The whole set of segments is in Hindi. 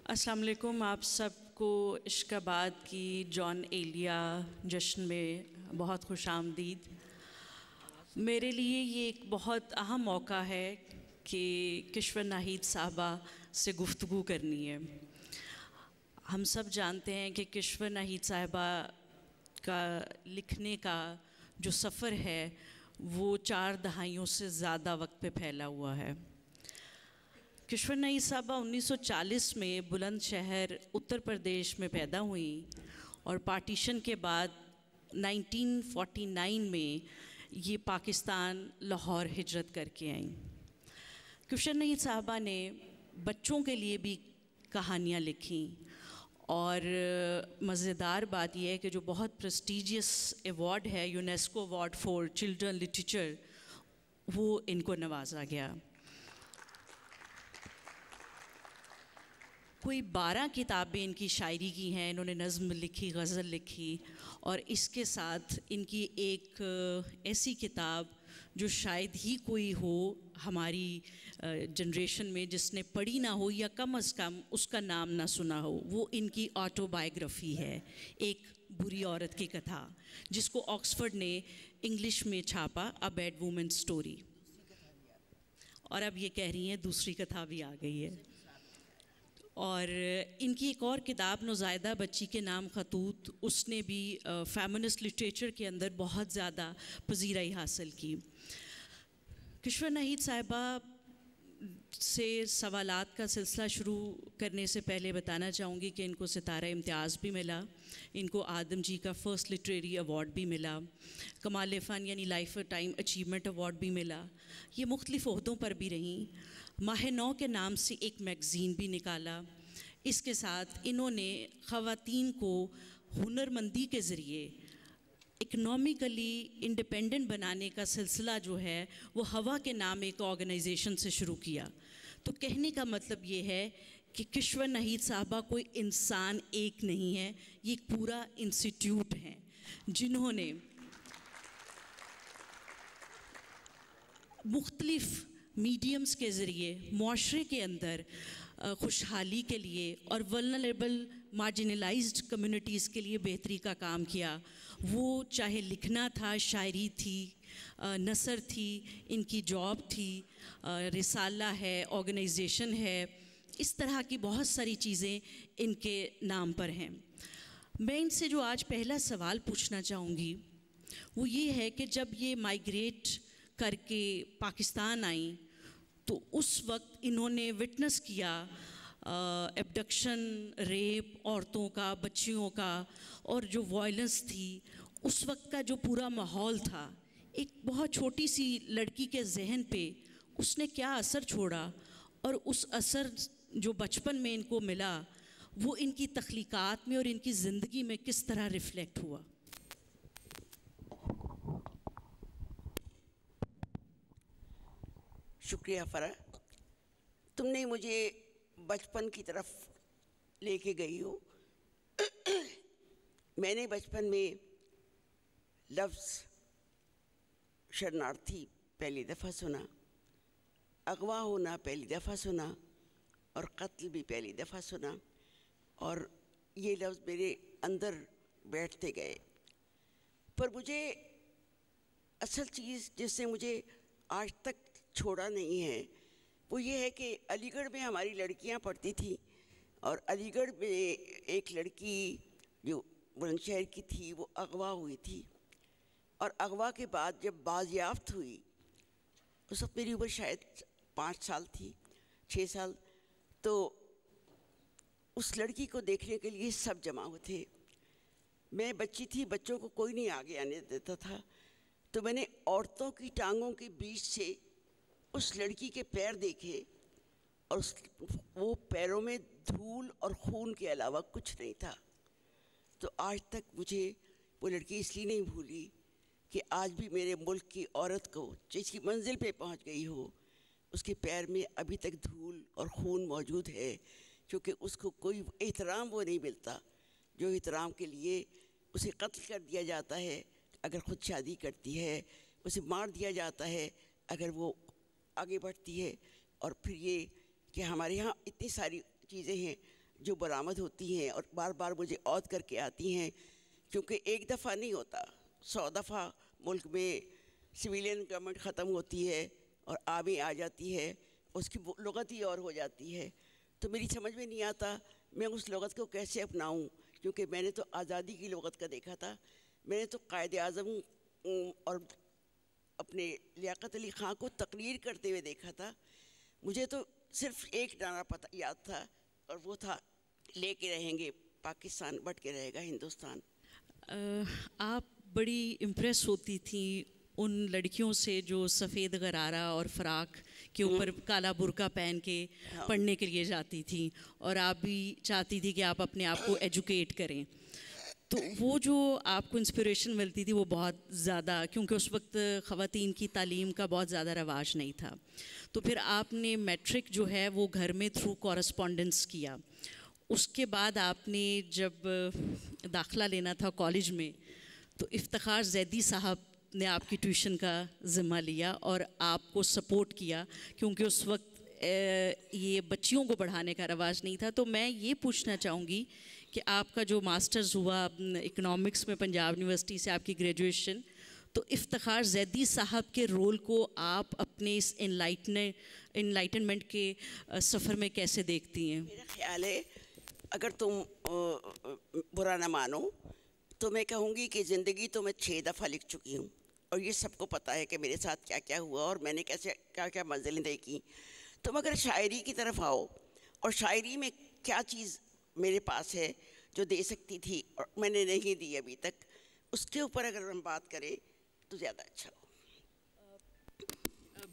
अस्सलाम वालेकुम। आप सबको इश्काबाद की जॉन एलिया जश्न में बहुत खुश आमदीद। मेरे लिए ये एक बहुत अहम मौका है कि किश्वर नाहीद साहबा से गुफ्तगू करनी है। हम सब जानते हैं कि किश्वर नाहीद साहबा का लिखने का जो सफ़र है वो 4 दहाइयों से ज़्यादा वक्त पे फैला हुआ है। किश्वर नाहीद साहबा 1940 में बुलंदशहर उत्तर प्रदेश में पैदा हुई और पार्टीशन के बाद 1949 में ये पाकिस्तान लाहौर हिजरत करके आईं। किश्वर नाहीद साहबा ने बच्चों के लिए भी कहानियाँ लिखी और मज़ेदार बात यह है कि जो बहुत प्रेस्टीजियस अवार्ड है UNESCO award for children literature, वो इनको नवाजा गया। कोई 12 किताबें इनकी शायरी की हैं। इन्होंने नज़्म लिखी, गज़ल लिखी और इसके साथ इनकी एक ऐसी किताब जो शायद ही कोई हो हमारी जनरेशन में जिसने पढ़ी ना हो या कम अज़ कम उसका नाम ना सुना हो, वो इनकी ऑटोबायोग्राफ़ी है, एक बुरी औरत की कथा, जिसको ऑक्सफोर्ड ने इंग्लिश में छापा, अ बैड वुमेन स्टोरी। और अब ये कह रही हैं दूसरी कथा भी आ गई है। और इनकी एक और किताब नुज़ायदा बच्ची के नाम खतूत, उसने भी फेमिनिस्ट लिटरेचर के अंदर बहुत ज़्यादा पजीराई हासिल की। किश्वर नाहीद साहिबा से सवालात का सिलसिला शुरू करने से पहले बताना चाहूँगी कि इनको सितारा इम्तियाज़ भी मिला, इनको आदम जी का फ़र्स्ट लिटरेरी अवार्ड भी मिला, कमाल फ़न यानी लाइफ टाइम अचीवमेंट अवार्ड भी मिला। ये मुख्तलिफ़ ओहदों पर भी रहीं। माह-ए-नौ के नाम से एक मैगज़ीन भी निकाला। इसके साथ इन्होंने ख़वातीन को हुनरमंदी के ज़रिए इकनॉमिकली इंडिपेंडेंट बनाने का सिलसिला जो है वो हवा के नाम एक ऑर्गेनाइजेशन से शुरू किया। तो कहने का मतलब ये है कि किश्वर नाहीद साहबा कोई इंसान एक नहीं है, ये एक पूरा इंस्टीट्यूट है जिन्होंने मुख्तलिफ़ मीडियम्स के ज़रिए मुआशरे के अंदर खुशहाली के लिए और वल्नरेबल मार्जिनलाइज्ड कम्युनिटीज़ के लिए बेहतरी का काम किया। वो चाहे लिखना था, शायरी थी, नसर थी, इनकी जॉब थी, रिसाला है, ऑर्गेनाइजेशन है, इस तरह की बहुत सारी चीज़ें इनके नाम पर हैं। मैं इनसे जो आज पहला सवाल पूछना चाहूँगी वो ये है कि जब ये माइग्रेट करके पाकिस्तान आई तो उस वक्त इन्होंने विटनेस किया एब्डक्शन, रेप, औरतों का, बच्चियों का, और जो वायलेंस थी उस वक्त का जो पूरा माहौल था, एक बहुत छोटी सी लड़की के जहन पे उसने क्या असर छोड़ा और उस असर जो बचपन में इनको मिला वो इनकी तख्लीक़ात में और इनकी ज़िंदगी में किस तरह रिफ़्लेक्ट हुआ? शुक्रिया फ़रा, तुमने मुझे बचपन की तरफ लेके गई हो। मैंने बचपन में लफ्ज़ शरणार्थी पहली दफ़ा सुना, अगवा होना पहली दफ़ा सुना और कत्ल भी पहली दफ़ा सुना, और ये लफ्ज़ मेरे अंदर बैठते गए। पर मुझे असल चीज़ जिससे मुझे आज तक छोड़ा नहीं है वो ये है कि अलीगढ़ में हमारी लड़कियां पढ़ती थी और अलीगढ़ में एक लड़की जो बुलंदशहर की थी वो अगवा हुई थी, और अगवा के बाद जब बाज़याफ्त हुई उस वक्त मेरी उम्र शायद 5 साल थी, 6 साल। तो उस लड़की को देखने के लिए सब जमा हुए थे। मैं बच्ची थी, बच्चों को कोई नहीं आगे आने देता था, तो मैंने औरतों की टांगों के बीच से उस लड़की के पैर देखे और वो पैरों में धूल और खून के अलावा कुछ नहीं था। तो आज तक मुझे वो लड़की इसलिए नहीं भूली कि आज भी मेरे मुल्क की औरत को जिसकी मंजिल पे पहुंच गई हो उसके पैर में अभी तक धूल और खून मौजूद है, क्योंकि उसको कोई एहतराम वो नहीं मिलता जो एहतराम के लिए उसे कत्ल कर दिया जाता है अगर ख़ुद शादी करती है, उसे मार दिया जाता है अगर वो आगे बढ़ती है। और फिर ये कि हमारे यहाँ इतनी सारी चीज़ें हैं जो बरामद होती हैं और बार बार मुझे औद करके आती हैं, क्योंकि एक दफ़ा नहीं होता, 100 दफ़ा मुल्क में सिविलियन गवर्नमेंट ख़त्म होती है और आर्मी आ जाती है, उसकी लुग़त ही और हो जाती है। तो मेरी समझ में नहीं आता मैं उस लुग़त को कैसे अपनाऊं, क्योंकि मैंने तो आज़ादी की लुग़त का देखा था। मैंने तो कायद आज़म और अपने लियाकत अली ख़ां को तकरीर करते हुए देखा था। मुझे तो सिर्फ एक नारा पता याद था और वो था, लेके रहेंगे पाकिस्तान, बट के रहेगा हिंदुस्तान। आप बड़ी इम्प्रेस होती थी उन लड़कियों से जो सफ़ेद गरारा और फ़राक के ऊपर काला बुर्का पहन के पढ़ने के लिए जाती थी, और आप भी चाहती थी कि आप अपने आप को एजुकेट करें। तो वो जो आपको इंस्पिरेशन मिलती थी वो बहुत ज़्यादा, क्योंकि उस वक्त ख़वातीन की तालीम का बहुत ज़्यादा रवाज नहीं था। तो फिर आपने मैट्रिक जो है वो घर में थ्रू कॉरस्पॉन्डेंस किया। उसके बाद आपने जब दाखिला लेना था कॉलेज में, तो इफ्तिखार ज़ैदी साहब ने आपकी ट्यूशन का ज़िम्मा लिया और आपको सपोर्ट किया, क्योंकि उस वक्त ये बच्चियों को पढ़ाने का रवाज नहीं था। तो मैं ये पूछना चाहूँगी कि आपका जो मास्टर्स हुआ इकोनॉमिक्स में पंजाब यूनिवर्सिटी से, आपकी ग्रेजुएशन, तो इफ्तिखार ज़ैदी साहब के रोल को आप अपने इस इनलाइटनमेंट के सफ़र में कैसे देखती हैं? मेरा ख्याल है, अगर तुम बुरा ना मानो तो मैं कहूँगी कि ज़िंदगी तो मैं 6 दफ़ा लिख चुकी हूँ और ये सबको पता है कि मेरे साथ क्या क्या हुआ और मैंने कैसे क्या क्या मंजिलें देखी। तुम अगर शायरी की तरफ आओ, और शायरी में क्या चीज़ मेरे पास है जो दे सकती थी और मैंने नहीं दी अभी तक, उसके ऊपर अगर हम बात करें तो ज़्यादा अच्छा हो।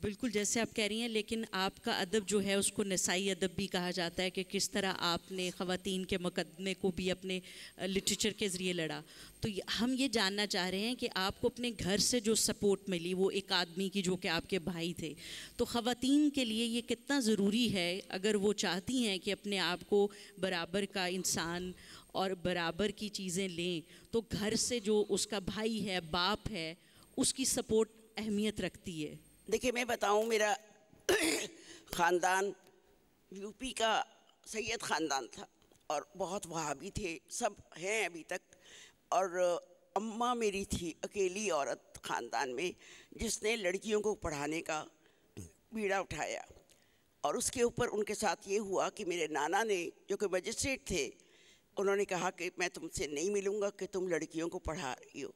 बिल्कुल जैसे आप कह रही हैं, लेकिन आपका अदब जो है उसको नसाई अदब भी कहा जाता है कि किस तरह आपने ख़वातीन के मुकदमे को भी अपने लिटरेचर के ज़रिए लड़ा। तो हम ये जानना चाह रहे हैं कि आपको अपने घर से जो सपोर्ट मिली, वो एक आदमी की जो कि आपके भाई थे, तो ख़वातीन के लिए ये कितना ज़रूरी है, अगर वो चाहती हैं कि अपने आप को बराबर का इंसान और बराबर की चीज़ें लें, तो घर से जो उसका भाई है, बाप है, उसकी सपोर्ट अहमियत रखती है? देखिए, मैं बताऊं, मेरा ख़ानदान यूपी का सैयद ख़ानदान था और बहुत वहाबी थे, सब हैं अभी तक। और अम्मा मेरी थी अकेली औरत ख़ानदान में जिसने लड़कियों को पढ़ाने का बीड़ा उठाया। और उसके ऊपर उनके साथ ये हुआ कि मेरे नाना ने, जो कि मजिस्ट्रेट थे, उन्होंने कहा कि मैं तुमसे नहीं मिलूँगा कि तुम लड़कियों को पढ़ा रही हो,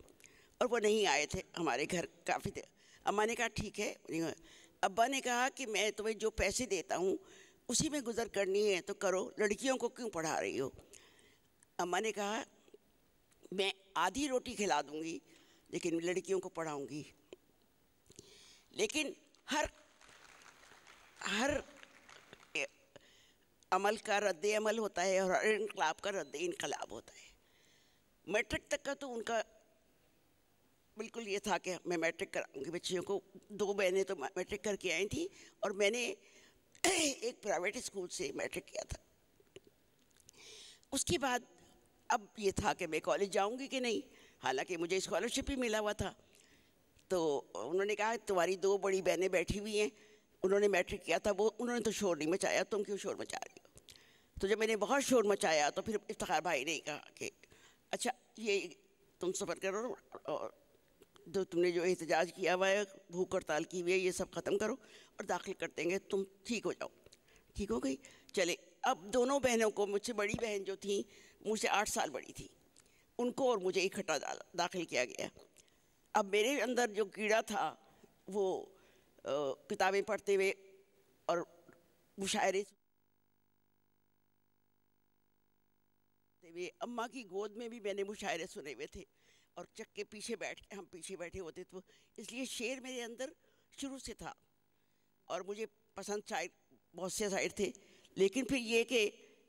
और वो नहीं आए थे हमारे घर काफ़ी देर। अम्मा ने कहा ठीक है। अब्बा ने कहा कि मैं तुम्हें जो पैसे देता हूँ उसी में गुजर करनी है तो करो, लड़कियों को क्यों पढ़ा रही हो। अम्मा ने कहा मैं आधी रोटी खिला दूँगी लेकिन लड़कियों को पढ़ाऊँगी। लेकिन हर अमल का रद्द अमल होता है और हर इनकलाब का रद्द इनकलाब होता है। मैट्रिक तक का तो उनका बिल्कुल ये था कि मैं मैट्रिक कराऊंगी बच्चियों को। 2 बहनें तो मैट्रिक करके आई थी और मैंने एक प्राइवेट स्कूल से मैट्रिक किया था। उसके बाद अब ये था कि मैं कॉलेज जाऊंगी कि नहीं, हालांकि मुझे स्कॉलरशिप भी मिला हुआ था। तो उन्होंने कहा तुम्हारी 2 बड़ी बहनें बैठी हुई हैं, उन्होंने मैट्रिक किया था, वो उन्होंने तो शोर नहीं मचाया, तुम क्यों शोर मचा रही हो। तो जब मैंने बहुत शोर मचाया तो फिर इफ्तिखार भाई ने कहा कि अच्छा ये तुम सफ़र करो और जो तुमने जो एहतजाज किया हुआ है, भूख हड़ताल की हुई है, ये सब ख़त्म करो और दाखिल कर देंगे, तुम ठीक हो जाओ। ठीक हो गई। चले, अब दोनों बहनों को, मुझसे बड़ी बहन जो थी मुझसे 8 साल बड़ी थी, उनको और मुझे इकट्ठा दाखिल किया गया। अब मेरे अंदर जो कीड़ा था वो किताबें पढ़ते हुए और मुशायरे हुए, अम्मा की गोद में भी मैंने मुशायरे सुने हुए थे और चक्के पीछे हम पीछे बैठे होते थे, इसलिए शेर मेरे अंदर शुरू से था। और मुझे पसंद शायर बहुत से शायर थे। लेकिन फिर ये कि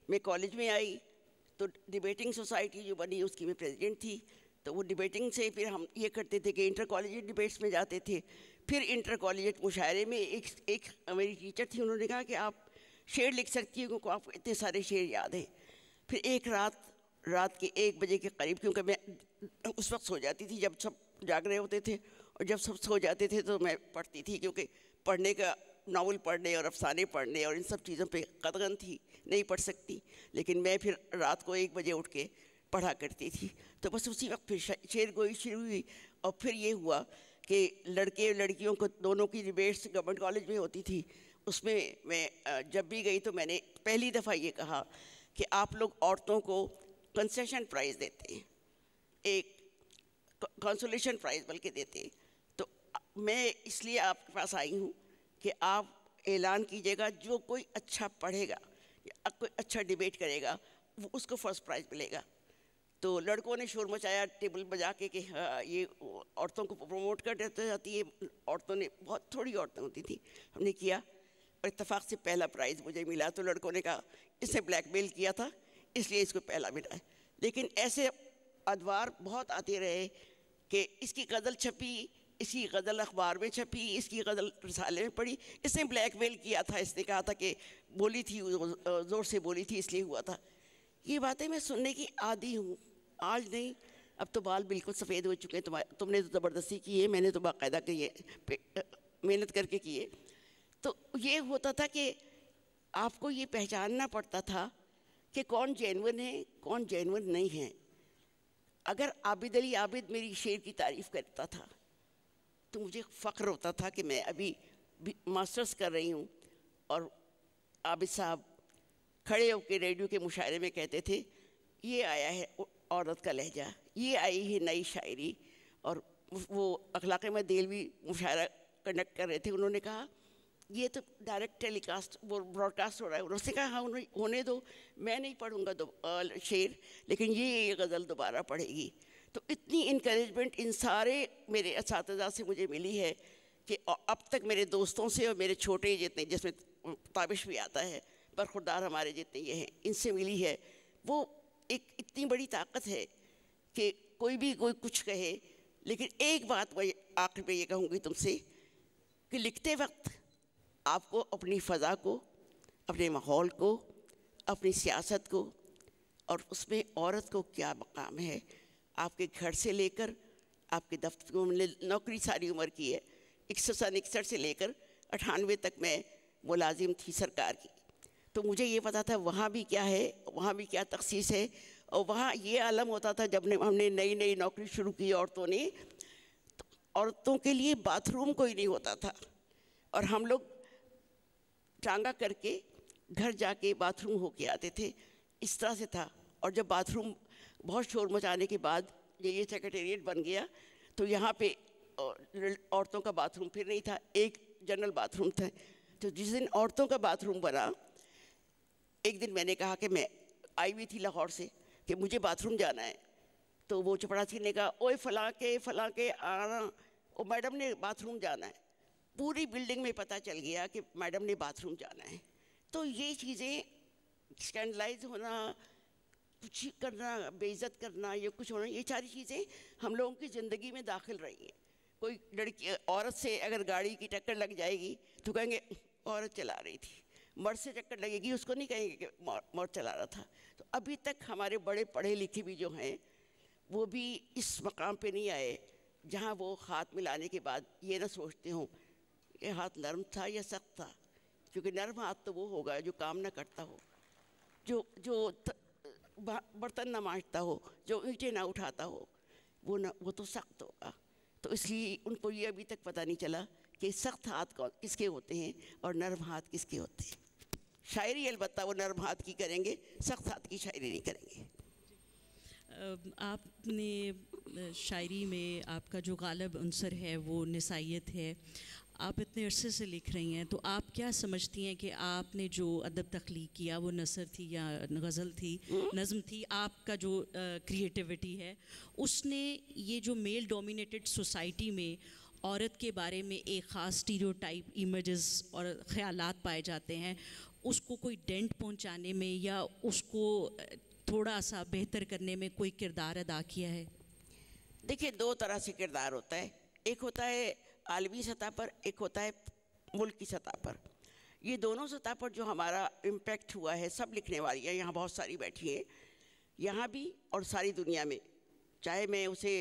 मैं कॉलेज में आई तो डिबेटिंग सोसाइटी जो बनी उसकी मैं प्रेसिडेंट थी। तो वो डिबेटिंग से फिर हम ये करते थे कि इंटर कॉलेज डिबेट्स में जाते थे। फिर इंटर कॉलेज मुशायरे में एक मेरी टीचर थी, उन्होंने कहा कि आप शेर लिख सकती हो क्योंकि आपको इतने सारे शेर याद हैं। फिर एक रात के 1 बजे के करीब, क्योंकि मैं उस वक्त सो जाती थी जब सब जाग रहे होते थे और जब सब सो जाते थे तो मैं पढ़ती थी, क्योंकि पढ़ने का नावल पढ़ने और अफसाने पढ़ने और इन सब चीज़ों पे कदगन थी, नहीं पढ़ सकती। लेकिन मैं फिर रात को 1 बजे उठ के पढ़ा करती थी। तो बस उसी वक्त फिर शेर गोई शुरू हुई। और फिर ये हुआ कि लड़के लड़कियों को दोनों की डिबेट्स गवर्नमेंट कॉलेज में होती थी। उसमें मैं जब भी गई तो मैंने पहली दफ़ा ये कहा कि आप लोग औरतों को कंसेशन प्राइज़ देते हैं, एक कंसोलेशन प्राइज़ बल्कि देते हैं। तो मैं इसलिए आपके पास आई हूँ कि आप ऐलान कीजिएगा जो कोई अच्छा पढ़ेगा या कोई अच्छा डिबेट करेगा वो उसको फर्स्ट प्राइज़ मिलेगा। तो लड़कों ने शोर मचाया टेबल बजा के कि हाँ ये औरतों को प्रमोट कर देते जाती है। औरतों ने, बहुत थोड़ी औरतें होती थी, हमने किया और इत्तेफाक से पहला प्राइज़ मुझे मिला। तो लड़कों ने कहा इसने ब्लैकमेल किया था इसलिए इसको पहला मिला है। लेकिन ऐसे अदवार बहुत आते रहे कि इसकी गज़ल छपी, इसकी गज़ल अखबार में छपी, इसकी गज़ल रसाले में पढ़ी, इसने ब्लैकमेल किया था, इसने कहा था कि बोली थी, ज़ोर से बोली थी इसलिए हुआ था। ये बातें मैं सुनने की आदी हूँ, आज नहीं, अब तो बाल बिल्कुल सफ़ेद हो चुके हैं। तुमने तो ज़बरदस्ती की है, मैंने तो बाकायदा किए, मेहनत करके किए। तो ये होता था कि आपको ये पहचानना पड़ता था कि कौन जेन्युइन है कौन जेन्युइन नहीं है। अगर आबिद अली आबिद मेरी शेर की तारीफ़ करता था तो मुझे फ़ख्र होता था कि मैं अभी मास्टर्स कर रही हूँ और आबिद साहब खड़े होकर रेडियो के मुशायरे में कहते थे ये आया है औरत का लहजा, ये आई है नई शायरी। और वो अखलाक़ में देलवी मुशायरा कंडक्ट कर रहे थे, उन्होंने कहा ये तो डायरेक्ट टेलीकास्ट वो ब्रॉडकास्ट हो रहा है। उन्होंने कहा हाँ होने दो, मैं नहीं पढ़ूँगा शेर, लेकिन ये गज़ल दोबारा पढ़ेगी। तो इतनी इनकरेजमेंट इन सारे मेरे असातिज़ा से मुझे मिली है कि अब तक मेरे दोस्तों से और मेरे छोटे जितने, जिसमें ताबिश भी आता है, बरखुरदार हमारे जितने ये हैं, इनसे मिली है। वो एक इतनी बड़ी ताकत है कि कोई कुछ कहे, लेकिन एक बात मैं आखिर में ये कहूँगी तुमसे कि लिखते वक्त आपको अपनी फ़ज़ा को, अपने माहौल को, अपनी सियासत को और उसमें औरत को क्या मकाम है, आपके घर से लेकर आपके दफ्तर को, मैंने नौकरी सारी उम्र की है, 61 से लेकर 98 तक मैं मुलाजिम थी सरकार की। तो मुझे ये पता था वहाँ भी क्या है, वहाँ भी क्या तख़सीस है। और वहाँ ये आलम होता था जब हमने नई नई नौकरी शुरू की औरतों ने, तो औरतों के लिए बाथरूम कोई नहीं होता था और हम लोग टांगा करके घर जाके बाथरूम होके आते थे, इस तरह से था। और जब बाथरूम बहुत शोर मचाने के बाद ये सेक्रेटेरिएट बन गया तो यहाँ पे औरतों का बाथरूम फिर नहीं था, एक जनरल बाथरूम था। तो जिस दिन औरतों का बाथरूम बना, एक दिन मैंने कहा कि मैं आई हुई थी लाहौर से कि मुझे बाथरूम जाना है। तो वो चपरासी ने कहा ओए फलां के आना, ओ मैडम ने बाथरूम जाना है। पूरी बिल्डिंग में पता चल गया कि मैडम ने बाथरूम जाना है। तो ये चीज़ें, स्कैंडलाइज होना, कुछ करना, बेइज्जत करना, ये कुछ होना, ये सारी चीज़ें हम लोगों की ज़िंदगी में दाखिल रही हैं। कोई लड़की औरत से अगर गाड़ी की टक्कर लग जाएगी तो कहेंगे औरत चला रही थी, मर्द से टक्कर लगेगी उसको नहीं कहेंगे कि मर्द चला रहा था। तो अभी तक हमारे बड़े पढ़े लिखे भी जो हैं वो भी इस मकाम पे नहीं आए जहाँ वो हाथ मिलाने के बाद ये ना सोचते हों ये हाथ नरम था या सख्त था। क्योंकि नरम हाथ तो वो होगा जो काम ना करता हो, जो बर्तन ना मांजता हो, जो ईंटें ना उठाता हो, वो तो सख्त होगा। तो इसलिए उनको ये अभी तक पता नहीं चला कि सख्त हाथ किसके होते हैं और नरम हाथ किसके होते हैं। शायरी अलबत्ता वो नरम हाथ की करेंगे, सख्त हाथ की शायरी नहीं करेंगे। आपने शायरी में आपका जो गालिब अंसर है वो निसाइयत है। आप इतने अरसे से लिख रही हैं, तो आप क्या समझती हैं कि आपने जो अदब तख्लीक किया वो नसर थी या गज़ल थी, नज़म थी, आपका जो क्रिएटिविटी है उसने ये जो मेल डोमिनेटेड सोसाइटी में औरत के बारे में एक ख़ास स्टीरियोटाइप इमेजेस और ख़यालात पाए जाते हैं, उसको कोई डेंट पहुंचाने में या उसको थोड़ा सा बेहतर करने में कोई किरदार अदा किया है? देखिए, दो तरह से किरदार होता है, एक होता है आलमी सतह पर, एक होता है मुल्क की सतह पर। ये दोनों सतह पर जो हमारा इम्पेक्ट हुआ है, सब लिखने वाली है, यहाँ बहुत सारी बैठी हैं, यहाँ भी और सारी दुनिया में, चाहे मैं उसे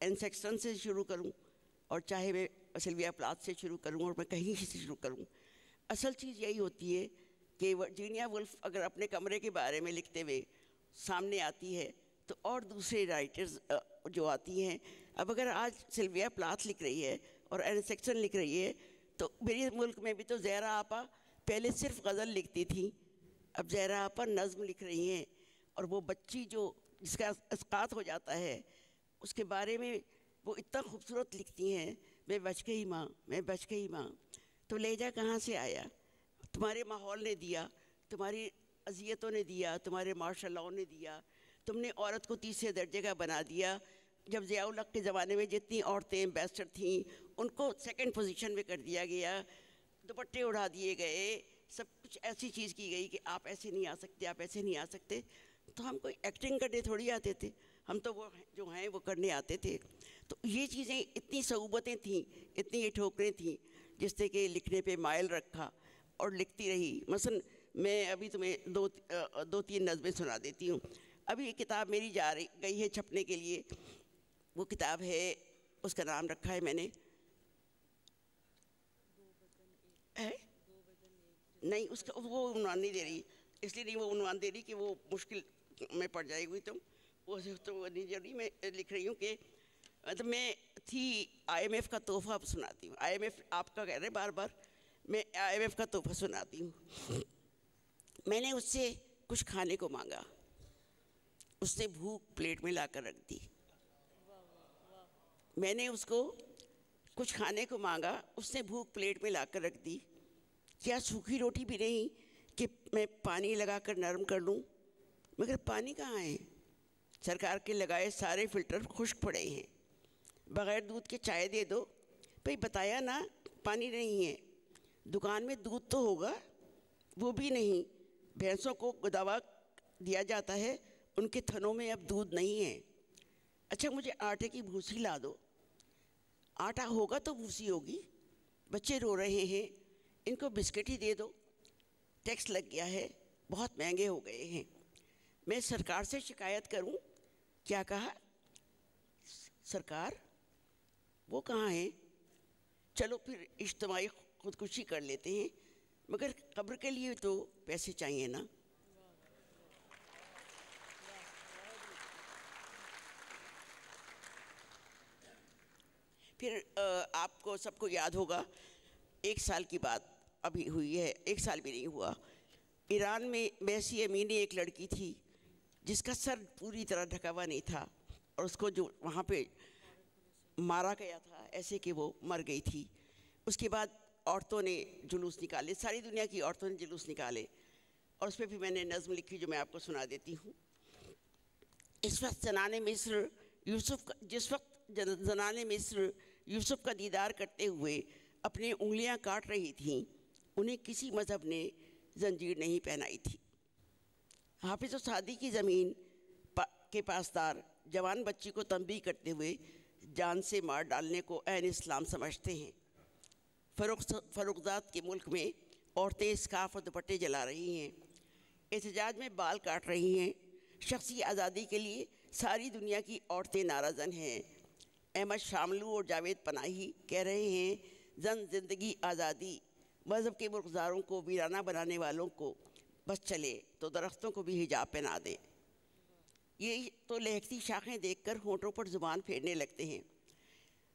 एन सेक्शन से शुरू करूँ और चाहे मैं सिल्विया प्लाथ से शुरू करूं और मैं कहीं से शुरू करूं, असल चीज़ यही होती है कि वर्जीनिया वुल्फ अगर अपने कमरे के बारे में लिखते हुए सामने आती है तो और दूसरे राइटर्स जो आती हैं, अब अगर आज सिल्विया प्लाथ लिख रही है और एन सेक्सन लिख रही है, तो मेरे मुल्क में भी तो ज़हरा आपा पहले सिर्फ गज़ल लिखती थी, अब ज़हरा आपा नज़्म लिख रही हैं। और वो बच्ची जो जिसका इस्कात हो जाता है उसके बारे में वो इतना खूबसूरत लिखती हैं, मैं बच गई माँ, मैं बच गई माँ। तो लहजा कहाँ से आया? तुम्हारे माहौल ने दिया, तुम्हारी अजियतों ने दिया, तुम्हारे मार्शल लॉ ने दिया, तुमने औरत को तीसरे दर्जे का बना दिया। जब ज़िया-उल हक के ज़माने में जितनी औरतें एम्बेसडर थीं उनको सेकंड पोजीशन में कर दिया गया, दुपट्टे उड़ा दिए गए, सब कुछ ऐसी चीज़ की गई कि आप ऐसे नहीं आ सकते, आप ऐसे नहीं आ सकते। तो हम कोई एक्टिंग करने थोड़ी आते थे, हम तो वो जो हैं वो करने आते थे। तो ये चीज़ें इतनी सऊबतें थीं, इतनी ये ठोकरें थीं जिससे कि लिखने पे माइल रखा और लिखती रही। मसलन मैं अभी तुम्हें दो तीन नज़में सुना देती हूँ। अभी ये किताब मेरी जा रही गई है छपने के लिए, वो किताब है, उसका नाम रखा है मैंने नहीं, उसका वो उन्वान नहीं दे रही, इसलिए नहीं वो उन्वान दे रही कि वो मुश्किल में पड़ जाएगी। वो तो नहीं दे रही, मैं लिख रही हूँ कि तो मैं थी IMF का तोहफ़ा सुनाती हूँ। IMF आपका कह रहे बार बार, मैं IMF का तोहफ़ा सुनाती हूँ। मैंने उससे कुछ खाने को मांगा, उसने भूख प्लेट में लाकर रख दी। मैंने उसको कुछ खाने को मांगा, उसने भूख प्लेट में लाकर रख दी। क्या सूखी रोटी भी नहीं कि मैं पानी लगाकर नरम कर लूँ? मगर पानी कहाँ है? सरकार के लगाए सारे फ़िल्टर खुश्क पड़े हैं। बग़ैर दूध के चाय दे दो। भाई बताया ना पानी नहीं है। दुकान में दूध तो होगा, वो भी नहीं। भैंसों को दवा दिया जाता है, उनके थनों में अब दूध नहीं है। अच्छा मुझे आटे की भूसी ला दो। आटा होगा तो भूसी होगी। बच्चे रो रहे हैं, इनको बिस्किट ही दे दो। टैक्स लग गया है, बहुत महंगे हो गए हैं। मैं सरकार से शिकायत करूं? क्या कहा? सरकार वो कहाँ है? चलो फिर इज्तिमाई खुदकुशी कर लेते हैं, मगर कब्र के लिए तो पैसे चाहिए ना। फिर आपको सबको याद होगा, 1 साल की बात अभी हुई है, 1 साल भी नहीं हुआ। ईरान में महसी अमीनी एक लड़की थी जिसका सर पूरी तरह ढका हुआ नहीं था और उसको जो वहाँ पे मारा गया था ऐसे कि वो मर गई थी। उसके बाद औरतों ने जुलूस निकाले, सारी दुनिया की औरतों ने जुलूस निकाले और उस पर भी मैंने नज़्म लिखी जो मैं आपको सुना देती हूँ। इस वक्त ज़नाने मिस्र जिस वक्त ज़नाने मिस्र यूसुफ का दीदार करते हुए अपनी उंगलियां काट रही थीं, उन्हें किसी मज़हब ने जंजीर नहीं पहनाई थी। हाफिज़ सादी की ज़मीन के पासदार जवान बच्ची को तंबीह करते हुए जान से मार डालने को ऐन इस्लाम समझते हैं। फ़र्रुख़ज़ाद के मुल्क में औरतें स्कार्फ़ और दुपट्टे जला रही हैं, एहतजाज में बाल काट रही हैं। शख्सी आज़ादी के लिए सारी दुनिया की औरतें नाराज़न हैं। अहमद शामलू और जावेद पनाही कह रहे हैं, जन ज़िंदगी आज़ादी, मज़हब के मुर्ग़ारों को वीराना बनाने वालों को बस चले तो दरख्तों को भी हिजाब पहना दें। ये तो लहकती शाखें देखकर होंठों पर ज़ुबान फेरने लगते हैं।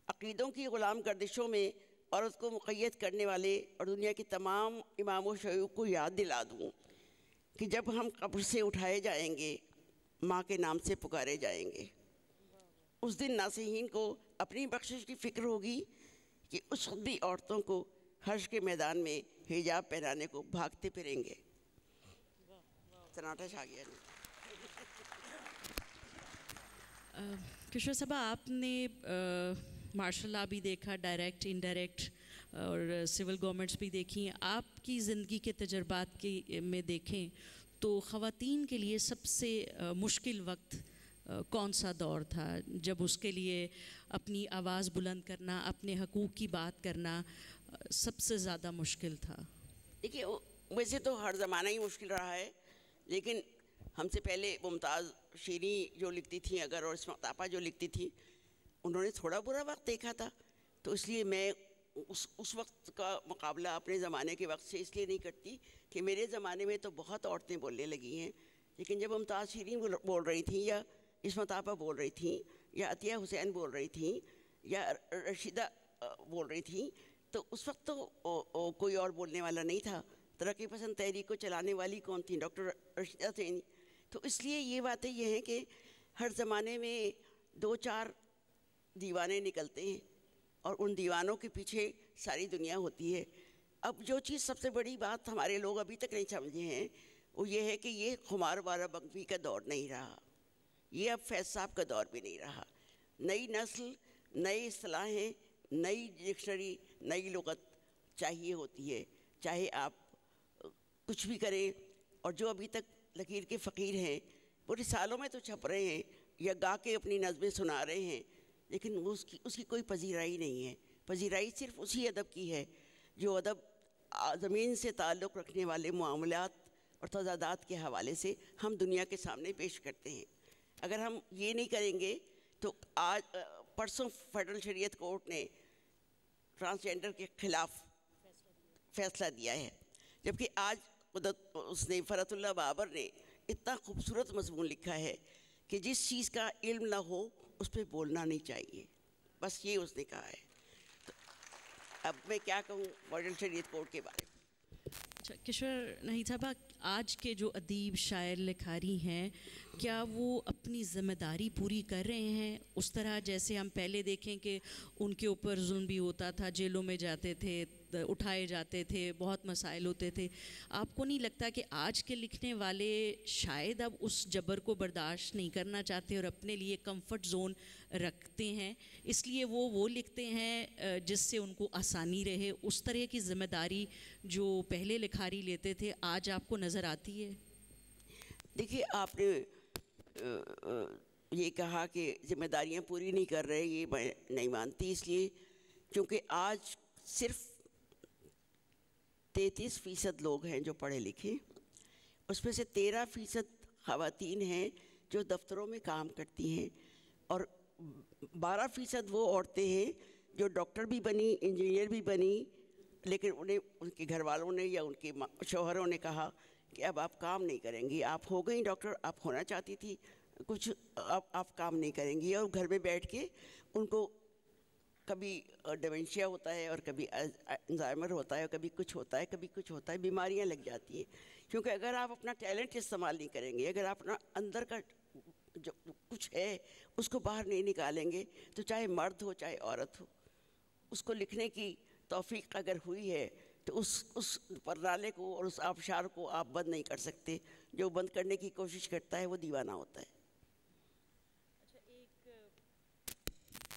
अक़ीदों की ग़ुलाम गर्दिशों में औरत को मुक़य्यद करने वाले और दुनिया के तमाम इमामों शयूख़ को याद दिला दूँ कि जब हम कब्र से उठाए जाएंगे, माँ के नाम से पुकारे जाएंगे। उस दिन नासिहीन को अपनी बख्शिश की फ़िक्र होगी कि उस वक्त भी औरतों को हर्ष के मैदान में हिजाब पहनाने को भागते फिरेंगे। सन्नाटा छा गया। किशोर साहब, आपने मार्शल लॉ भी देखा, डायरेक्ट इनडायरेक्ट, और सिविल गवर्नमेंट्स भी देखी। आपकी ज़िंदगी के तजर्बात के में देखें तो ख़वातीन के लिए सबसे मुश्किल वक्त कौन सा दौर था जब उसके लिए अपनी आवाज़ बुलंद करना, अपने हकूक़ की बात करना सबसे ज़्यादा मुश्किल था? देखिए, वैसे तो हर ज़माना ही मुश्किल रहा है, लेकिन हमसे पहले मुमताज़ शीरी जो लिखती थी अगर, और इस्मात आपा जो लिखती थी, उन्होंने थोड़ा बुरा वक्त देखा था। तो इसलिए मैं उस वक्त का मुकाबला अपने ज़माने के वक्त से इसलिए नहीं करती कि मेरे ज़माने में तो बहुत औरतें बोलने लगी हैं, लेकिन जब मुमताज़ शीरीन बोल रही थी, या इस्मत आपा बोल रही थी, या अतिया हुसैन बोल रही थी, या रशीदा बोल रही थी, तो उस वक्त तो कोई और बोलने वाला नहीं था। तरक्की पसंद तहरीक को चलाने वाली कौन थी? डॉक्टर रशीदा थे। तो इसलिए ये बातें ये हैं कि हर ज़माने में 2-4 दीवाने निकलते हैं और उन दीवानों के पीछे सारी दुनिया होती है। अब जो चीज़ सबसे बड़ी बात हमारे लोग अभी तक नहीं समझे हैं वो ये है कि ये खुमार वाला बंगी का दौर नहीं रहा, ये अब फैज़ साहब का दौर भी नहीं रहा। नई नस्ल, नई इस्तिलाहें, नई डिक्शनरी, नई लुग़त चाहिए होती है, चाहे आप कुछ भी करें। और जो अभी तक लकीर के फ़कीर हैं वो रिसालों में तो छप रहे हैं या गा के अपनी नज़में सुना रहे हैं, लेकिन उसकी कोई पजीराई नहीं है। पजीराई सिर्फ उसी अदब की है जो अदब ज़मीन से ताल्लुक़ रखने वाले मामलात और तज़ादात के हवाले से हम दुनिया के सामने पेश करते हैं। अगर हम ये नहीं करेंगे तो आज परसों फेडरल शरीयत कोर्ट ने ट्रांसजेंडर के ख़िलाफ़ फ़ैसला दिया है, जबकि आज उसने फ़रतुल्लाह बाबर ने इतना खूबसूरत मज़मून लिखा है कि जिस चीज़ का इल्म ना हो उस पर बोलना नहीं चाहिए, बस ये उसने कहा है। तो अब मैं क्या कहूँ फेडरल शरीयत कोर्ट के बारे में। अच्छा किशोर नहीं साहबा, आज के जो अदीब शायर लिखारी हैं क्या वो अपनी ज़िम्मेदारी पूरी कर रहे हैं उस तरह जैसे हम पहले देखें कि उनके ऊपर जुल्म भी होता था, जेलों में जाते थे, उठाए जाते थे, बहुत मसाइल होते थे? आपको नहीं लगता कि आज के लिखने वाले शायद अब उस जबर को बर्दाश्त नहीं करना चाहते और अपने लिए कंफर्ट जोन रखते हैं, इसलिए वो लिखते हैं जिससे उनको आसानी रहे? उस तरह की ज़िम्मेदारी जो पहले लिखारी लेते थे आज आपको नज़र आती है? देखिए, आपने ये कहा कि ज़िम्मेदारियाँ पूरी नहीं कर रहे, ये मैं नहीं मानती, इसलिए क्योंकि आज सिर्फ 33% लोग हैं जो पढ़े लिखे, उसमें से 13% ख़वातीन हैं जो दफ्तरों में काम करती हैं, और 12% वो औरतें हैं जो डॉक्टर भी बनी, इंजीनियर भी बनी, लेकिन उन्हें उनके घर वालों ने या उनके शौहरों ने कहा कि अब आप काम नहीं करेंगी, आप हो गई डॉक्टर, आप होना चाहती थी कुछ, अब आप काम नहीं करेंगी। और घर में बैठ के उनको कभी डिमेंशिया होता है और कभी अल्जाइमर होता है, कभी कुछ होता है, कभी कुछ होता है, बीमारियां लग जाती हैं। क्योंकि अगर आप अपना टैलेंट इस्तेमाल नहीं करेंगे, अगर आप अपना अंदर का जो कुछ है उसको बाहर नहीं निकालेंगे, तो चाहे मर्द हो चाहे औरत हो, उसको लिखने की तौफीक अगर हुई है तो उस पर्राले को और उस आबशार को आप बंद नहीं कर सकते। जो बंद करने की कोशिश करता है वो दीवाना होता है।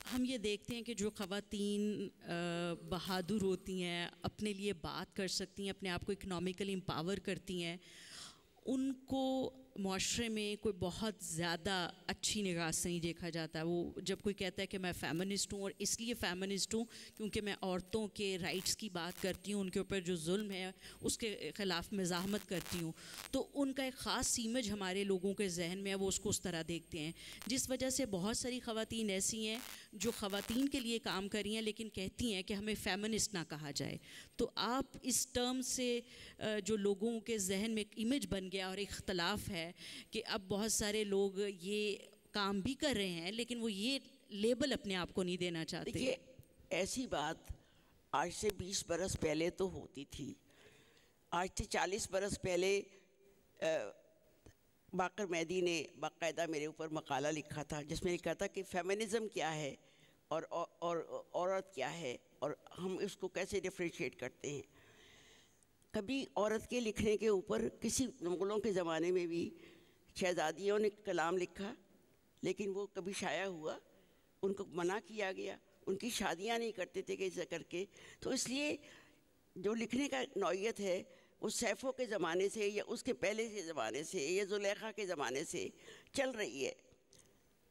हम ये देखते हैं कि जो ख़वातीन बहादुर होती हैं, अपने लिए बात कर सकती हैं, अपने आप को इकनॉमिकली एम्पावर करती हैं, उनको माशरे में कोई बहुत ज़्यादा अच्छी निगाह से नहीं देखा जाता। वो जब कोई कहता है कि मैं फ़ेमिनिस्ट हूँ, और इसलिए फ़ेमिनिस्ट हूँ क्योंकि मैं औरतों के राइट्स की बात करती हूँ, उनके ऊपर जो जुल्म है उसके ख़िलाफ़ मज़ाहमत करती हूँ, तो उनका एक ख़ास इमेज हमारे लोगों के जहन में है, वो उसको उस तरह देखते हैं, जिस वजह से बहुत सारी ख़वातीन ऐसी हैं जो ख़वातीन के लिए काम कर रही हैं लेकिन कहती हैं कि हमें फ़ेमिनिस्ट ना कहा जाए। तो आप इस टर्म से जो लोगों के जहन में एक इमेज बन गया और इख्तलाफ है कि अब बहुत सारे लोग ये काम भी कर रहे हैं लेकिन वो ये लेबल अपने आप को नहीं देना चाहते। देखिए, ऐसी बात आज से 20 बरस पहले तो होती थी। आज से 40 बरस पहले बाकर मैदी ने बाकायदा मेरे ऊपर मकाला लिखा था जिसमें लिखा था कि फेमिनिज़म क्या है और औरत क्या है और हम इसको कैसे डिफ्रेंशिएट करते हैं। कभी औरत के लिखने के ऊपर किसी मुग़लों के ज़माने में भी शहज़ादियों ने कलाम लिखा, लेकिन वो कभी शाया हुआ, उनको मना किया गया, उनकी शादियां नहीं करते थे कैसे करके। तो इसलिए जो लिखने का नौइयत है वो सैफ़ों के ज़माने से या उसके पहले के ज़माने से या ज़ुलेखा के ज़माने से चल रही है।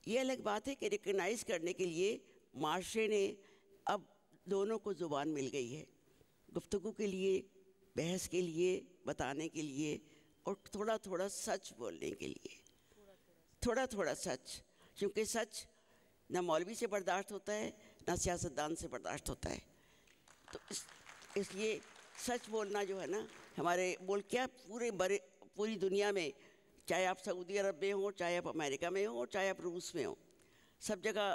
ये अलग बात है कि रिकगनाइज़ करने के लिए माशरे ने अब दोनों को ज़ुबान मिल गई है, गुफ्तगू के लिए, बहस के लिए, बताने के लिए और थोड़ा थोड़ा सच बोलने के लिए। थोड़ा थोड़ा सच, क्योंकि सच न मौलवी से बर्दाश्त होता है, ना सियासतदान से बर्दाश्त होता है। तो इसलिए सच बोलना जो है ना, हमारे मुल्क क्या पूरी दुनिया में, चाहे आप सऊदी अरब में हो, चाहे आप अमेरिका में हो, चाहे आप रूस में हो, सब जगह,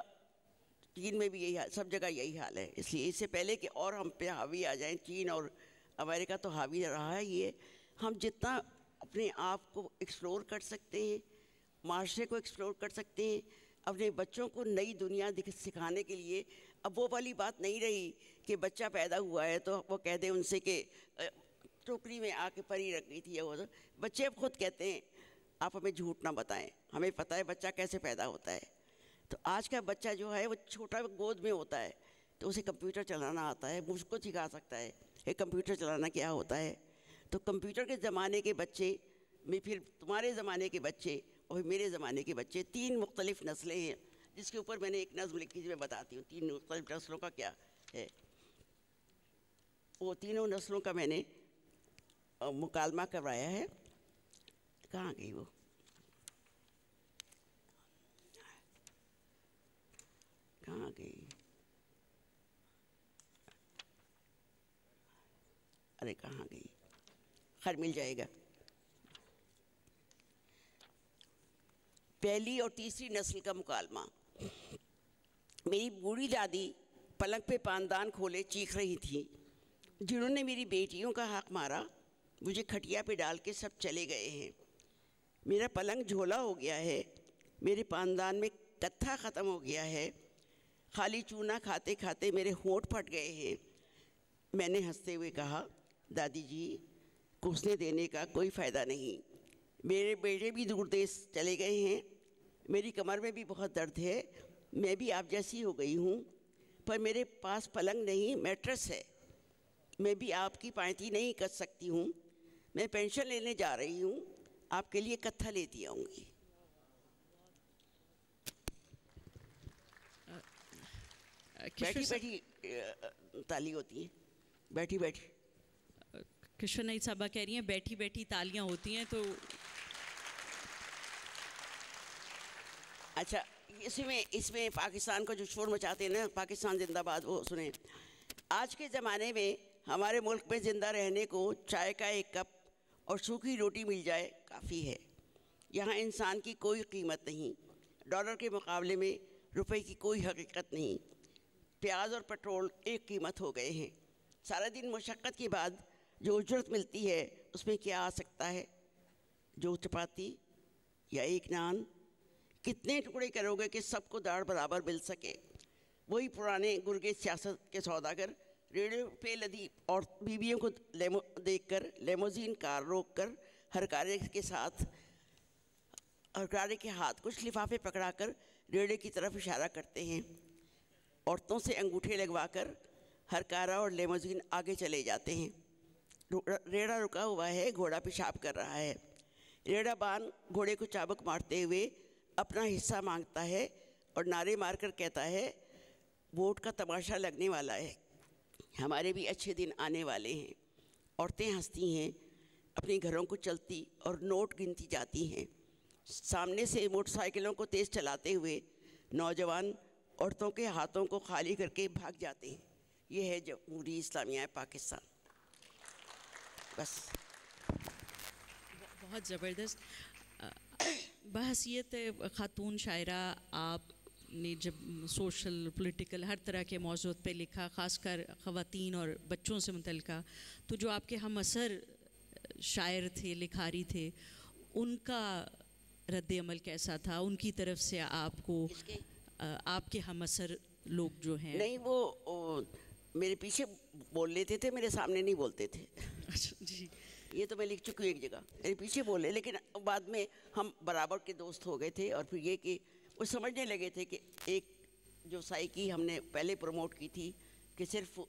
चीन में भी यही हाल, सब जगह यही हाल है। इसलिए इससे पहले कि और हम पे हावी आ जाएं, चीन और अमेरिका तो हावी रहा है, ये हम जितना अपने आप को एक्सप्लोर कर सकते हैं, माशरे को एक्सप्लोर कर सकते हैं, अपने बच्चों को नई दुनिया सिखाने के लिए। अब वो वाली बात नहीं रही कि बच्चा पैदा हुआ है तो वो कह दें उनसे कि टोकरी में आके परी रख गई थी या वो। तो बच्चे अब खुद कहते हैं आप हमें झूठ ना बताएं, हमें पता है बच्चा कैसे पैदा होता है। तो आज का बच्चा जो है वो छोटा गोद में होता है तो उसे कंप्यूटर चलाना आता है, मुझको सिखा सकता है कि कंप्यूटर चलाना क्या होता है। तो कंप्यूटर के ज़माने के बच्चे में, फिर तुम्हारे ज़माने के बच्चे और मेरे ज़माने के बच्चे, 3 मुख्तलिफ़ नस्लें हैं, जिसके ऊपर मैंने एक नज़्म लिखी थी, मैं बताती हूँ 3 मुख्तलिफ़ नस्लों का क्या है। वो तीनों नस्लों का मैंने मुकालमा करवाया है। कहाँ गई वो? कहाँ गई? अरे कहाँ गई? खैर मिल जाएगा। पहली और तीसरी नस्ल का मुकालमा। मेरी बूढ़ी दादी पलंग पे पानदान खोले चीख रही थी, जिन्होंने मेरी बेटियों का हक मारा, मुझे खटिया पे डाल के सब चले गए हैं। मेरा पलंग झोला हो गया है, मेरे पानदान में कत्था ख़त्म हो गया है, खाली चूना खाते खाते मेरे होंठ फट गए हैं। मैंने हंसते हुए कहा, दादी जी कोसने देने का कोई फ़ायदा नहीं, मेरे बेटे भी दूर देश चले गए हैं, मेरी कमर में भी बहुत दर्द है, मैं भी आप जैसी हो गई हूँ, पर मेरे पास पलंग नहीं मैट्रेस है, मैं भी आपकी पायती नहीं कर सकती हूँ, मैं पेंशन लेने जा रही हूँ, आपके लिए कत्था लेती आऊँगी। बैठी बैठी ताली होती है, बैठी बैठी। कृष्ण नाइट साहबा कह रही हैं बैठी बैठी तालियां होती हैं। तो अच्छा, इसमें पाकिस्तान को जो शोर मचाते हैं ना, पाकिस्तान जिंदाबाद, वो सुने। आज के ज़माने में हमारे मुल्क में ज़िंदा रहने को चाय का एक कप और सूखी रोटी मिल जाए काफ़ी है। यहाँ इंसान की कोई कीमत नहीं, डॉलर के मुकाबले में रुपए की कोई हकीकत नहीं, प्याज और पेट्रोल एक कीमत हो गए हैं। सारा दिन मशक्क़त के बाद जो उजरत मिलती है उसमें क्या आ सकता है? जो चपाती या एक नान, कितने टुकड़े करोगे कि सबको दाढ़ बराबर मिल सके? वही पुराने गुर्गे सियासत के सौदागर रेडियो पे लदी और बीवियों को देखकर लेमोजीन कार रोककर हर कार्य के हाथ कुछ लिफाफे पकड़ाकर रेडियो की तरफ इशारा करते हैं। औरतों से अंगूठे लगवाकर हर कारा और लेमोजीन आगे चले जाते हैं। रेड़ा रुका हुआ है, घोड़ा पेशाब कर रहा है। रेड़ा बान घोड़े को चाबुक मारते हुए अपना हिस्सा मांगता है और नारे मारकर कहता है, वोट का तमाशा लगने वाला है, हमारे भी अच्छे दिन आने वाले हैं। औरतें हंसती हैं, अपने घरों को चलती और नोट गिनती जाती हैं। सामने से मोटरसाइकिलों को तेज़ चलाते हुए नौजवान औरतों के हाथों को खाली करके भाग जाते हैं। ये है जमहूरी इस्लामिया पाकिस्तान। बस। बहुत ज़बरदस्त। बहसीयत ख़ातून शायरा, आपने जब सोशल पॉलिटिकल हर तरह के मौज़ूद पे लिखा, ख़ासकर ख़वातीन और बच्चों से मुतल्लिक़ा, तो जो आपके हम असर शायर थे, लिखारी थे, उनका रद्द अमल कैसा था? उनकी तरफ से आपको आपके हम असर लोग जो हैं? नहीं, वो मेरे पीछे बोल लेते थे, मेरे सामने नहीं बोलते थे। अच्छा जी। ये तो मैं लिख चुकी हूँ एक जगह, मेरे पीछे बोले, लेकिन बाद में हम बराबर के दोस्त हो गए थे। और फिर ये कि वो समझने लगे थे कि एक जो साइकी हमने पहले प्रमोट की थी कि सिर्फ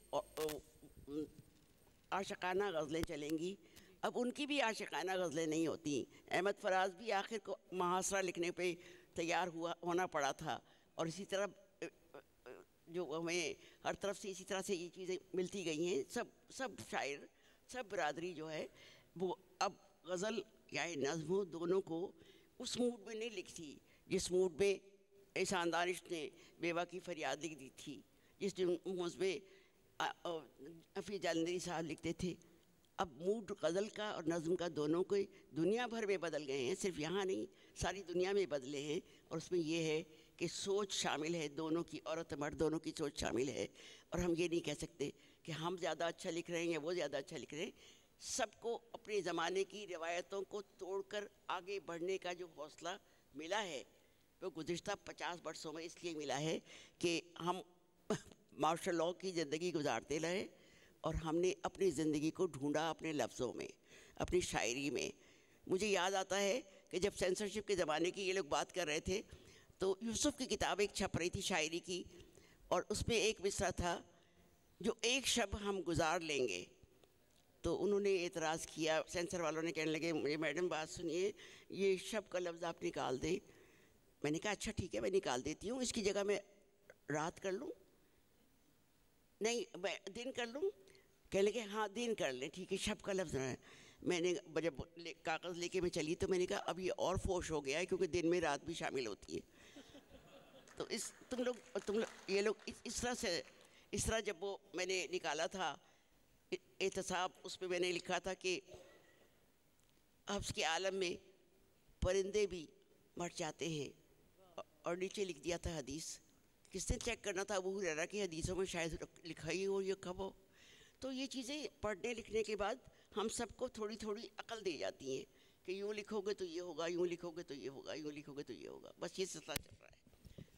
आशिकाना गज़लें चलेंगी, अब उनकी भी आशिकाना गज़लें नहीं होती। अहमद फराज भी आखिर को मुहासरा लिखने पे तैयार होना पड़ा था। और इसी तरह जो हमें हर तरफ से इसी तरह से ये चीज़ें मिलती गई हैं। सब शायर, सब बरादरी जो है वो अब गज़ल या नज़्म हो, दोनों को उस मूड में नहीं लिखती जिस मूड में एहसान दानिश ने बेवा की फरियाद लिख दी थी, जिस में हफीज़ जालंधरी साहब लिखते थे। अब मूड गज़ल का और नज़्म का दोनों को दुनिया भर में बदल गए हैं, सिर्फ यहाँ नहीं सारी दुनिया में बदले हैं। और उसमें ये है कि सोच शामिल है, दोनों की, औरत मर्द दोनों की सोच शामिल है। और हम ये नहीं कह सकते कि हम ज़्यादा अच्छा लिख रहे हैं या वो ज़्यादा अच्छा लिख रहे हैं। सबको अपने ज़माने की रिवायतों को तोड़कर आगे बढ़ने का जो हौसला मिला है वो गुज़िश्ता 50 वर्षों में इसलिए मिला है कि हम मार्शल लॉ की ज़िंदगी गुजारते रहे और हमने अपनी ज़िंदगी को ढूंढा अपने लफ्ज़ों में, अपनी शायरी में। मुझे याद आता है कि जब सेंसरशिप के ज़माने की ये लोग बात कर रहे थे तो यूसुफ की किताब एक छप रही थी शायरी की, और उसमें एक मिसरा था, जो एक शब हम गुजार लेंगे। तो उन्होंने एतराज़ किया, सेंसर वालों ने कहने लगे, मुझे मैडम बात सुनिए, ये शब का लफ्ज़ आप निकाल दें। मैंने कहा अच्छा ठीक है मैं निकाल देती हूँ, इसकी जगह मैं रात कर लूँ, नहीं मैं दिन कर लूँ। कहने लगे हाँ दिन कर लें, ठीक है शब का लफ्ज़ है। मैंने जब कागज़ लेके मैं चली तो मैंने कहा अब ये और फोश हो गया है क्योंकि दिन में रात भी शामिल होती है। तो तुम लोग ये लोग इस तरह जब वो मैंने निकाला था एहतसाब, उसमें मैंने लिखा था कि हफ्स के आलम में परिंदे भी मर जाते हैं, और नीचे लिख दिया था हदीस। किसने चेक करना था, अबू हुरैरा की हदीसों में शायद लिखा ही हो ये कब हो। तो ये चीज़ें पढ़ने लिखने के बाद हम सबको थोड़ी थोड़ी अकल दे जाती हैं कि यूँ लिखोगे तो ये होगा, यूँ लिखोगे तो ये होगा, यूँ लिखोगे तो ये होगा। बस ये सिलसिला चल रहा है।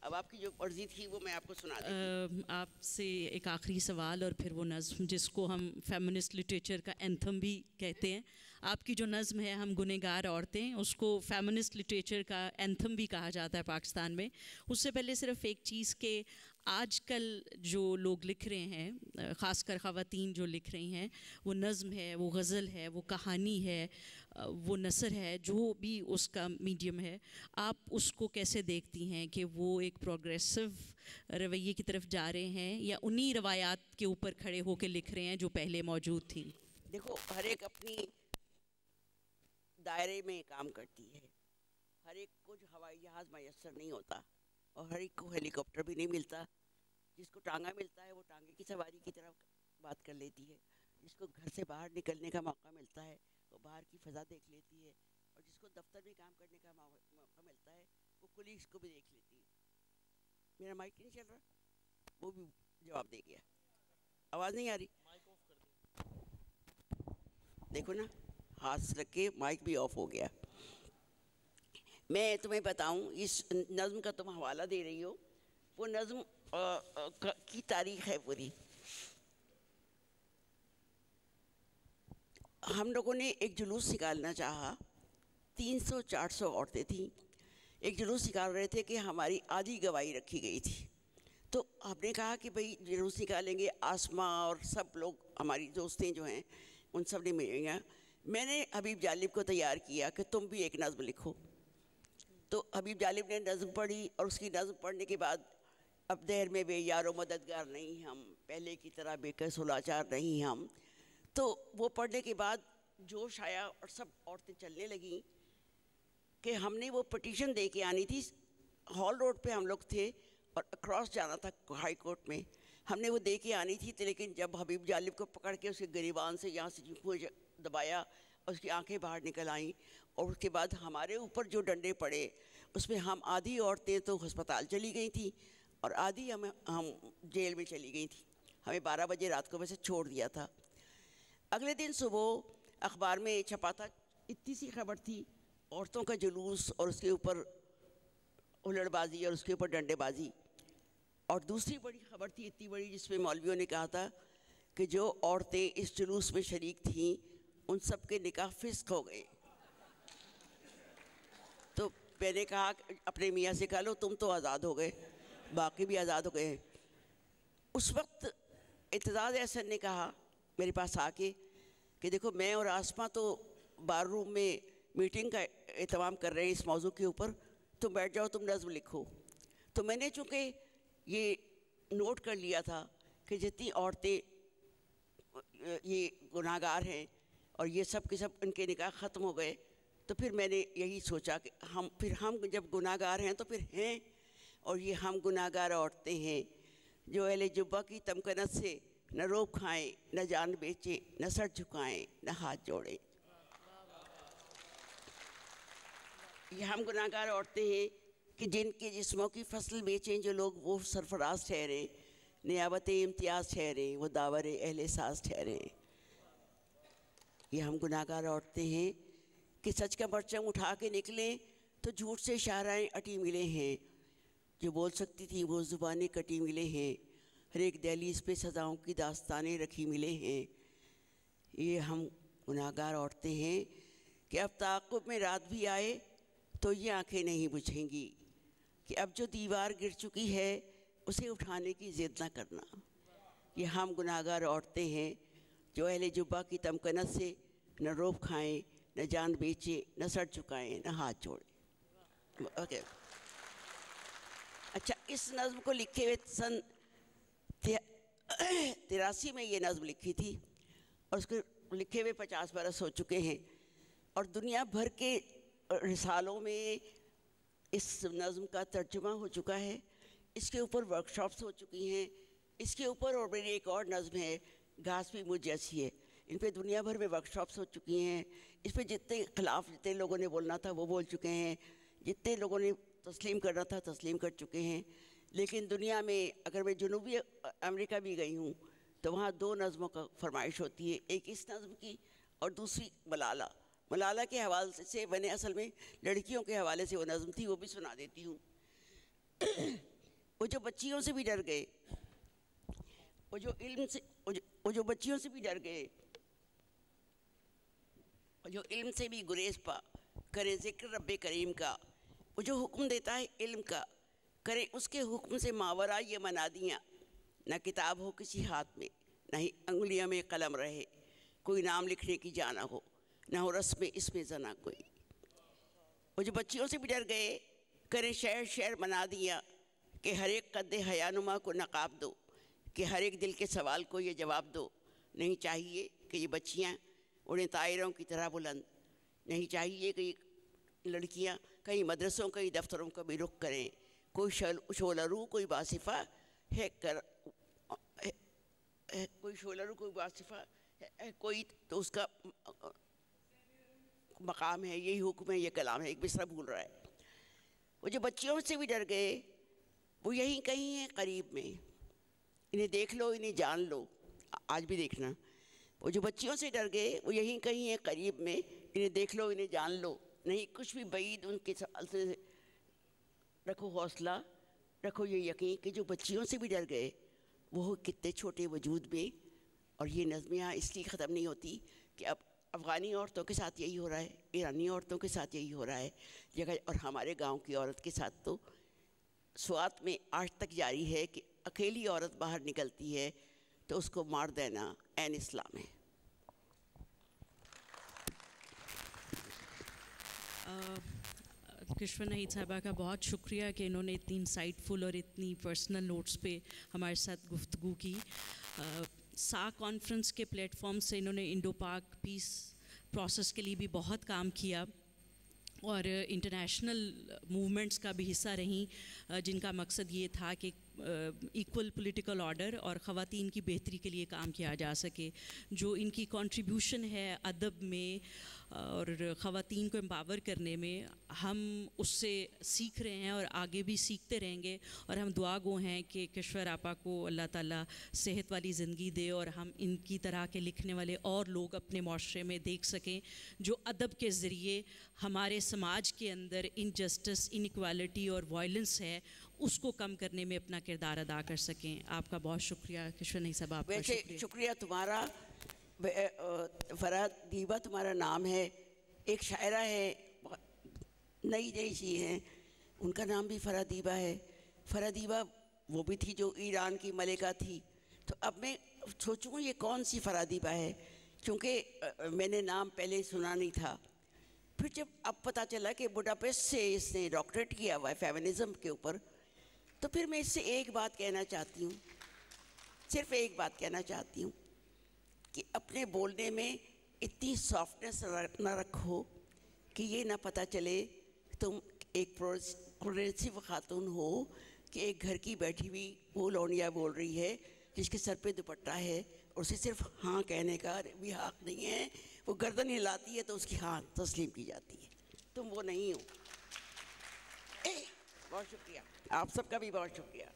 अब आपकी जो अर्जी थी वो मैं आपको सुना देती। आपसे एक आखिरी सवाल और फिर वो नज़्म जिसको हम फेमिनिस्ट लिटरेचर का एंथम भी कहते हैं। आपकी जो नज़्म है हम गुनहगार औरतें, उसको फेमिनिस्ट लिटरेचर का एंथम भी कहा जाता है पाकिस्तान में। उससे पहले सिर्फ एक चीज़ के आजकल जो लोग लिख रहे हैं, ख़ासकर ख़वातीन जो लिख रही हैं, वो नज़्म है, वो गज़ल है, वो कहानी है, वो नसर है, जो भी उसका मीडियम है, आप उसको कैसे देखती हैं कि वो एक प्रोग्रेसिव रवैये की तरफ जा रहे हैं या उन्हीं रवायात के ऊपर खड़े होकर लिख रहे हैं जो पहले मौजूद थी? देखो हर एक अपनी दायरे में काम करती है, हर एक को जो हवाई जहाज़ मैसर नहीं होता और हर एक को हेलीकॉप्टर भी नहीं मिलता। जिसको टांगा मिलता है वो टांगे की सवारी की तरफ बात कर लेती है, जिसको घर से बाहर निकलने का मौका मिलता है वो बाहर की फ़ज़ा देख लेती है, और जिसको दफ्तर में काम करने का मौका मिलता है वो कुलीग्स को भी देख लेती है। मेरा माइक नहीं चल रहा, वो भी जवाब दे गया। आवाज़ नहीं आ रही, देखो ना हाथ रख के माइक भी ऑफ हो गया। मैं तुम्हें बताऊं, इस नज़्म का तुम हवाला दे रही हो, वो नज़्म की तारीख़ है पूरी। हम लोगों ने एक जुलूस निकालना चाहा, 300-400 औरतें थीं, एक जुलूस निकाल रहे थे कि हमारी आधी गवाही रखी गई थी। तो हमने कहा कि भाई जुलूस निकालेंगे, आसमा और सब लोग हमारी दोस्तें जो हैं उन सब ने मिलेंगे। मैंने हबीब जालिब को तैयार किया कि तुम भी एक नज़्म लिखो। तो हबीब जालिब ने नज़्म पढ़ी, और उसकी नज़्म पढ़ने के बाद अब देर में बे यारो मददगार नहीं हम, पहले की तरह बेकस लाचार नहीं हम। तो वो पढ़ने के बाद जोश आया और सब औरतें चलने लगीं कि हमने वो पटिशन दे के आनी थी। हॉल रोड पे हम लोग थे और अक्रॉस जाना था हाई कोर्ट में, हमने वो दे के आनी थी। तो लेकिन जब हबीब जालिब को पकड़ के उसके गिरीबान से यहाँ से दबाया और उसकी आंखें बाहर निकल आईं, और उसके बाद हमारे ऊपर जो डंडे पड़े उसमें हम आधी औरतें तो अस्पताल चली गई थी और आधी हम जेल में चली गई थी। हमें 12 बजे रात को वैसे छोड़ दिया था। अगले दिन सुबह अखबार में छपा था, इतनी सी खबर थी, औरतों का जुलूस और उसके ऊपर हुल्लड़बाजी और उसके ऊपर डंडेबाजी। और दूसरी बड़ी खबर थी इतनी बड़ी, जिसमें मौलवियों ने कहा था कि जो औरतें इस जुलूस में शरीक थीं उन सब के निकाह फिस्क हो गए। तो मैंने कहा अपने मियाँ से कहा लो तुम तो आज़ाद हो गए, बाकी भी आज़ाद हो गए। उस वक्त इत्तेज़ाज़ अहसन ने कहा मेरे पास आके कि देखो मैं और आसमा तो बार रूम में मीटिंग का एहतमाम कर रहे हैं इस मौजू के ऊपर, तुम बैठ जाओ, तुम नज़्म लिखो। तो मैंने चूँकि ये नोट कर लिया था कि जितनी औरतें ये गुनाहगार हैं और ये सब के सब इनके निकाह ख़त्म हो गए, तो फिर मैंने यही सोचा कि हम जब गुनाहगार हैं तो फिर हैं, और ये हम गुनाहगार औरतें हैं जो अहले जुब्बा की तमकनत से न रोब खाएं, न जान बेचें, न सर झुकाएं, न हाथ जोड़ें। ये हम गुनाहगार औरतें हैं कि जिनके जिस्मों की फसल बेचें जो लोग, वो सरफराज ठहरे, नियाबत इम्तियाज़ ठहरे, वो दावर अहले साज ठहरे। ये हम गुनाहगार औरतें हैं कि सच का परचम उठा के निकलें तो झूठ से शाहराएँ अटी मिले हैं। जो बोल सकती थी वो ज़ुबानें कटी मिले हैं। हर एक दहलीज़ पे सज़ाओं की दास्तानें रखी मिले हैं। ये हम गुनाहगार औरतें हैं कि अब ताक़ुब में रात भी आए तो ये आँखें नहीं बुझेंगी कि अब जो दीवार गिर चुकी है उसे उठाने की ज़िद ना करना। ये हम गुनाहगार औरतें हैं जो अहले जुब्बा की तमकनत से न रोब खाएं, न जान बेचें, न सर झुकाएं, न हाथ जोड़ें। ओके, अच्छा, इस नज़्म को लिखे हुए सन 83 में ये नज़्म लिखी थी और उसको लिखे हुए 50 बरस हो चुके हैं और दुनिया भर के रिसालों में इस नज़्म का तर्जुमा हो चुका है। इसके ऊपर वर्कशॉप्स हो चुकी हैं। इसके ऊपर और मेरी एक और नज़्म है, घास भी मुझ जैसी है, इन पे दुनिया भर में वर्कशॉप्स हो चुकी हैं। इस पे जितने खिलाफ जितने लोगों ने बोलना था वो बोल चुके हैं, जितने लोगों ने तस्लीम करना था तस्लीम कर चुके हैं। लेकिन दुनिया में अगर मैं जनूबी अमेरिका भी गई हूँ तो वहाँ 2 नज़्मों का फरमाइश होती है, एक इस नज़्म की और दूसरी मलाला। मलाला के हवाले से मैंने असल में लड़कियों के हवाले से वो नज़्म थी, वो भी सुना देती हूँ। वो जो बच्चियों से भी डर गए, वो जो इल्म से, वो जो बच्चियों से भी डर गए, जो इल्म से भी गुरेज पा, करें ज़िक्र रब्बे करीम का। वो जो हुक्म देता है इल्म का, करें उसके हुक्म से मावरा ये मनादियाँ। न किताब हो किसी हाथ में, न ही अंगुलियों में कलम रहे, कोई नाम लिखने की जाना हो, न हो रस्म इसमें जना कोई। वो जो बच्चियों से भी डर गए, करें शहर शहर मना दिया कि हर एक कद्दे हयानुमा को नकाब दो, कि हर एक दिल के सवाल को ये जवाब दो। नहीं चाहिए कि ये बच्चियाँ उड़ें तायरों की तरह बुलंद, नहीं चाहिए कि लड़कियाँ कहीं मदरसों कहीं दफ्तरों का भी रुख करें। कोई शोलरू कोई बासिफ़ा है कर, कोई शोलरू कोई बासिफ़ा है कोई, तो उसका मकाम है, यही हुक्म है, ये कलाम है। एक मिसरा भूल रहा है। वो जो बच्चियों से भी डर गए, वो यहीं कहीं है करीब में, इन्हें देख लो, इन्हें जान लो। आज भी देखना, वो जो बच्चियों से डर गए वो यहीं कहीं है करीब में, इन्हें देख लो, इन्हें जान लो। नहीं कुछ भी बईद उनके सवाल से रखो हौसला, रखो ये यकीन कि जो बच्चियों से भी डर गए वो कितने छोटे वजूद में। और ये नज़्मियाँ इसलिए ख़त्म नहीं होती कि अब अफ़गानी औरतों के साथ यही हो रहा है, ईरानी औरतों के साथ यही हो रहा है जगह, और हमारे गांव की औरत के साथ तो स्वात में आज तक जारी है कि अकेली औरत बाहर निकलती है तो उसको मार देना ऐन इस्लाम है। किश्वर नहीद साहबा का बहुत शुक्रिया कि इन्होंने इतनी इंसाइटफुल और इतनी पर्सनल नोट्स पे हमारे साथ गुफ्तगू की। सा कॉन्फ्रेंस के प्लेटफॉर्म से इन्होंने इंडो पाक पीस प्रोसेस के लिए भी बहुत काम किया और इंटरनेशनल मूवमेंट्स का भी हिस्सा रहीं, जिनका मकसद ये था कि इक्वल पॉलिटिकल ऑर्डर और ख़वातीन की बेहतरी के लिए काम किया जा सके। जो इनकी कंट्रीब्यूशन है अदब में और ख़वातीन को एम्पावर करने में, हम उससे सीख रहे हैं और आगे भी सीखते रहेंगे। और हम दुआ गो हैं कि किश्वर आपा को अल्लाह ताला सेहत वाली ज़िंदगी दे और हम इनकी तरह के लिखने वाले और लोग अपने माशरे में देख सकें जो अदब के ज़रिए हमारे समाज के अंदर इनजस्टिस, इनइक्वालिटी और वायलेंस है उसको कम करने में अपना किरदार अदा कर सकें। आपका बहुत शुक्रिया किश्वर नहीद साहब। आपका शुक्रिया तुम्हारा। फरहद दीबा तुम्हारा नाम है, एक शायरा है, नई नई सी हैं, उनका नाम भी फरहद दीबा है। फरहद दीबा वो भी थी जो ईरान की मलिका थी। तो अब मैं सोचूँ ये कौन सी फरहद दीबा है, क्योंकि मैंने नाम पहले सुना नहीं था। फिर जब अब पता चला कि बुडापेस्ट से इसने डॉक्टरेट किया हुआ है फेमिनिज़म के ऊपर, तो फिर मैं इससे एक बात कहना चाहती हूँ, सिर्फ एक बात कहना चाहती हूँ कि अपने बोलने में इतनी सॉफ्टनेस न रखो कि ये ना पता चले तुम एक प्रोग्रेसिव खातून हो कि एक घर की बैठी हुई वो लौंडिया बोल रही है जिसके सर पे दुपट्टा है और उसे सिर्फ हाँ कहने का भी हक नहीं है, वो गर्दन हिलाती है तो उसकी हाँ तस्लीम की जाती है। तुम वो नहीं हो। बहुत शुक्रिया, आप सबका भी बहुत शुक्रिया।